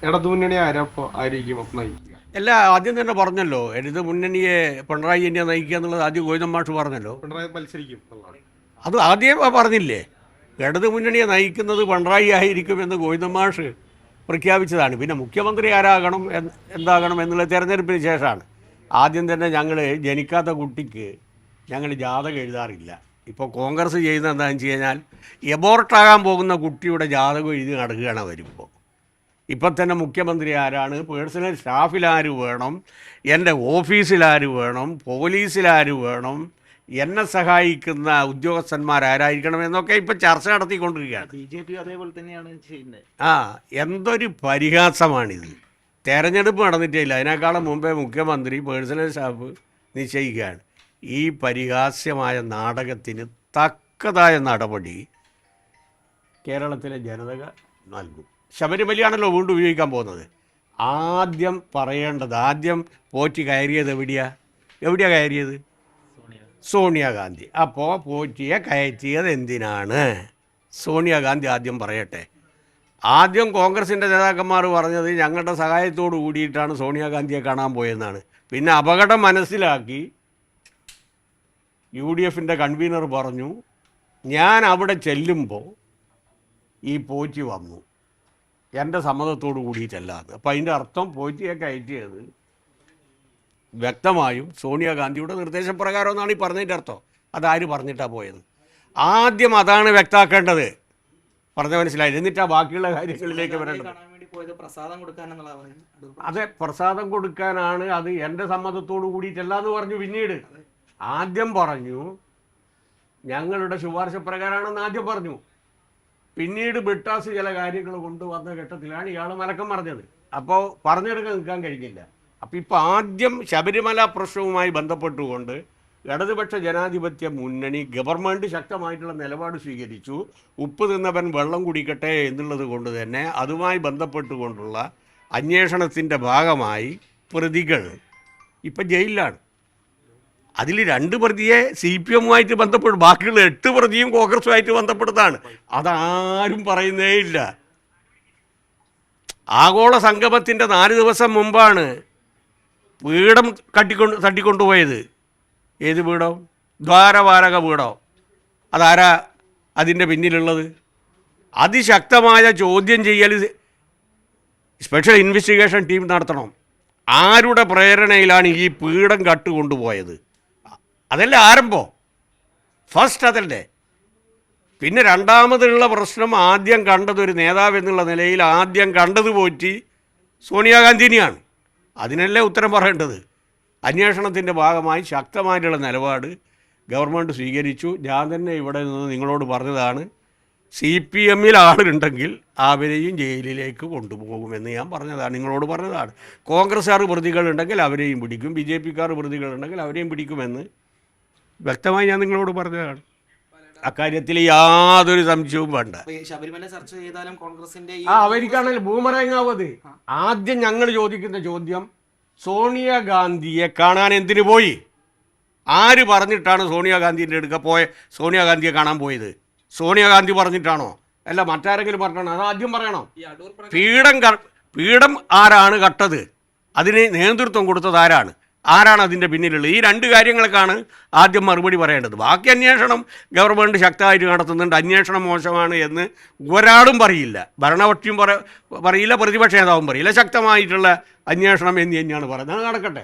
ഇടതുമുന്നണി ആയിരിക്കും നയിക്കുക? അല്ല, ആദ്യം തന്നെ പറഞ്ഞല്ലോ, ഇടത് മുന്നണിയെ പിണറായി തന്നെ നയിക്കുക എന്നുള്ളത് ആദ്യം ഗോവിന്ദൻ മാഷ് പറഞ്ഞല്ലോ. പിണറായി മത്സരിക്കും എന്നുള്ളതാണ്. അത് ആദ്യം പറഞ്ഞില്ലേ, ഇടത് മുന്നണിയെ നയിക്കുന്നത് പിണറായി ആയിരിക്കുമെന്ന് ഗോവിന്ദൻ മാഷ് പ്രഖ്യാപിച്ചതാണ്. പിന്നെ മുഖ്യമന്ത്രി ആരാകണം എന്താകണം എന്നുള്ള തെരഞ്ഞെടുപ്പിന് ശേഷമാണ്. ആദ്യം തന്നെ ഞങ്ങൾ ജനിക്കാത്ത കുട്ടിക്ക് ഞങ്ങൾ ജാതകം എഴുതാറില്ല. ഇപ്പോൾ കോൺഗ്രസ് ചെയ്യുന്നത് എന്താണെന്ന് വെച്ച് കഴിഞ്ഞാൽ എബോർട്ടാകാൻ പോകുന്ന കുട്ടിയുടെ ജാതകം എഴുതി നടക്കുകയാണ് വരുമ്പോൾ. ഇപ്പം തന്നെ മുഖ്യമന്ത്രി ആരാണ്, പേഴ്സണൽ സ്റ്റാഫിലാര് വേണം, എൻ്റെ ഓഫീസിലാര് വേണം, പോലീസിലാര് വേണം, എന്നെ സഹായിക്കുന്ന ഉദ്യോഗസ്ഥന്മാരായിരിക്കണം എന്നൊക്കെ ഇപ്പം ചർച്ച നടത്തിക്കൊണ്ടിരിക്കുകയാണ്. BJP അതേപോലെ തന്നെയാണ് ചെയ്യുന്നത്. എന്തൊരു പരിഹാസമാണിത്. തെരഞ്ഞെടുപ്പ് നടന്നിട്ടില്ല, അതിനേക്കാളും മുമ്പേ മുഖ്യമന്ത്രി പേഴ്സണൽ സ്റ്റാഫ് നിശ്ചയിക്കുകയാണ്. ഈ പരിഹാസ്യമായ നാടകത്തിന് തക്കതായ നടപടി കേരളത്തിലെ ജനത നൽകും. ശബരിമലയാണല്ലോ വീണ്ടും ഉപയോഗിക്കാൻ പോകുന്നത്. ആദ്യം പറയേണ്ടത്, ആദ്യം പോറ്റി കയറിയത് എവിടെയാണ് കയറിയത്? സോണിയാഗാന്ധി. അപ്പോൾ പോറ്റിയെ കയറ്റിയത് എന്തിനാണ്? സോണിയാഗാന്ധി ആദ്യം പറയട്ടെ. ആദ്യം കോൺഗ്രസിൻ്റെ നേതാക്കന്മാർ പറഞ്ഞത് ഞങ്ങളുടെ സഹായത്തോട് കൂടിയിട്ടാണ് സോണിയാഗാന്ധിയെ കാണാൻ പോയെന്നാണ്. പിന്നെ അപകടം മനസ്സിലാക്കി UDF കൺവീനർ പറഞ്ഞു, ഞാൻ അവിടെ ചെല്ലുമ്പോൾ ഈ പോറ്റി വന്നു, എൻ്റെ സമ്മതത്തോട് കൂടിയിട്ടല്ലാന്ന്. അപ്പം അതിൻ്റെ അർത്ഥം പോറ്റിയെ കയറ്റിയത് വ്യക്തമായും സോണിയാഗാന്ധിയുടെ നിർദ്ദേശപ്രകാരം എന്നാണ് ഈ പറഞ്ഞതിൻ്റെ അർത്ഥം. അതാര് പറഞ്ഞിട്ടാണ് പോയത്? ആദ്യം അതാണ് വ്യക്തമാക്കേണ്ടത്. പറഞ്ഞ മനസ്സിലായില്ല. എന്നിട്ടാ ബാക്കിയുള്ള കാര്യങ്ങളിലേക്ക് വരേണ്ടത്. അതെ, പ്രസാദം കൊടുക്കാനാണ്. അത് എൻ്റെ സമ്മതത്തോട് കൂടിയിട്ടല്ല എന്ന് പറഞ്ഞു. പിന്നീട് ആദ്യം പറഞ്ഞു ഞങ്ങളുടെ ശുപാർശ പ്രകാരമാണെന്ന് ആദ്യം പറഞ്ഞു. പിന്നീട് ബ്രിട്ടാസ് ചില കാര്യങ്ങൾ കൊണ്ടുവന്ന ഘട്ടത്തിലാണ് ഇയാൾ മലക്കം പറഞ്ഞത്. അപ്പോൾ പറഞ്ഞെടുക്കാൻ നിൽക്കാൻ കഴിഞ്ഞില്ല. അപ്പോൾ ഇപ്പോൾ ആദ്യം ശബരിമല പ്രശ്നവുമായി ബന്ധപ്പെട്ടുകൊണ്ട് ഇടതുപക്ഷ ജനാധിപത്യ മുന്നണി ഗവൺമെൻറ് ശക്തമായിട്ടുള്ള നിലപാട് സ്വീകരിച്ചു. ഉപ്പ് തിന്നവൻ വെള്ളം കുടിക്കട്ടെ എന്നുള്ളത് കൊണ്ട് തന്നെ അതുമായി ബന്ധപ്പെട്ടുകൊണ്ടുള്ള അന്വേഷണത്തിൻ്റെ ഭാഗമായി പ്രതികൾ ഇപ്പം ജയിലിലാണ്. അതിൽ 2 പ്രതിയെ CPM-ഉമായിട്ട് ബന്ധപ്പെടും, ബാക്കിയുള്ള 8 പ്രതിയും കോൺഗ്രസുമായിട്ട് ബന്ധപ്പെടുന്നതാണ്. അതാരും പറയുന്നേ ഇല്ല. ആഗോള സംഗമത്തിൻ്റെ 4 ദിവസം മുമ്പാണ് പീഠം തട്ടിക്കൊണ്ടുപോയത്. ഏത് പീഠം? ദ്വാരപാലക പീഠം. അതാരാ അതിൻ്റെ പിന്നിലുള്ളത്? അതിശക്തമായ ചോദ്യം ചെയ്യൽ സ്പെഷ്യൽ ഇൻവെസ്റ്റിഗേഷൻ ടീം നടത്തണം. ആരുടെ പ്രേരണയിലാണ് ഈ പീഠം കട്ടുകൊണ്ടുപോയത്? അതല്ലേ ആരംഭം, ഫസ്റ്റ് അതല്ലേ. പിന്നെ രണ്ടാമതുള്ള പ്രശ്നം, ആദ്യം കണ്ടത് ഒരു നേതാവ് എന്നുള്ള നിലയിൽ ആദ്യം കണ്ടത് പോറ്റി സോണിയാഗാന്ധിനെയാണ്. അതിനല്ലേ ഉത്തരം പറയേണ്ടത്. അന്വേഷണത്തിൻ്റെ ഭാഗമായി ശക്തമായിട്ടുള്ള നിലപാട് ഗവൺമെൻറ് സ്വീകരിച്ചു. ഞാൻ തന്നെ ഇവിടെ നിന്ന് നിങ്ങളോട് പറഞ്ഞതാണ്, CPM-ൽ ആളുണ്ടെങ്കിൽ അവരെയും ജയിലിലേക്ക് കൊണ്ടുപോകുമെന്ന് ഞാൻ പറഞ്ഞതാണ്, നിങ്ങളോട് പറഞ്ഞതാണ്. കോൺഗ്രസ്സുകാർ പ്രതികളുണ്ടെങ്കിൽ അവരെയും പിടിക്കും, BJP-ക്കാർ പ്രതികളുണ്ടെങ്കിൽ അവരെയും പിടിക്കുമെന്ന് വ്യക്തമായി ഞാൻ നിങ്ങളോട് പറഞ്ഞതാണ്. അക്കാര്യത്തിൽ യാതൊരു സംശയവും വേണ്ട. ശബരിമല ചർച്ച ചെയ്താലും കോൺഗ്രസിന്റെ അവർക്കാണെങ്കിൽ ബൂമറങ്ങാവത്. ആദ്യം ഞങ്ങൾ ചോദിക്കുന്ന ചോദ്യം, സോണിയാഗാന്ധിയെ കാണാൻ എന്തിനു പോയി? ആര് പറഞ്ഞിട്ടാണ് സോണിയാഗാന്ധിൻ്റെ സോണിയാഗാന്ധിയെ കാണാൻ പോയത്? സോണിയാഗാന്ധി പറഞ്ഞിട്ടാണോ? അല്ല മറ്റാരെങ്കിലും പറഞ്ഞാണോ? അത് ആദ്യം പറയണം. പീഠം ആരാണ് കട്ടത്? അതിന് നേതൃത്വം കൊടുത്തത് ആരാണ് അതിൻ്റെ പിന്നിലുള്ളത്? ഈ 2 കാര്യങ്ങൾക്കാണ് ആദ്യം മറുപടി പറയേണ്ടത്. ബാക്കി അന്വേഷണം ഗവൺമെൻറ് ശക്തമായിട്ട് നടത്തുന്നുണ്ട്. അന്വേഷണം മോശമാണ് എന്ന് ഒരാളും പറയില്ല. ഭരണപക്ഷം പറയില്ല, പ്രതിപക്ഷ നേതാവും പറയില്ല. ശക്തമായിട്ടുള്ള അന്വേഷണം എന്ന് തന്നെയാണ് പറയുന്നത്. നടക്കട്ടെ.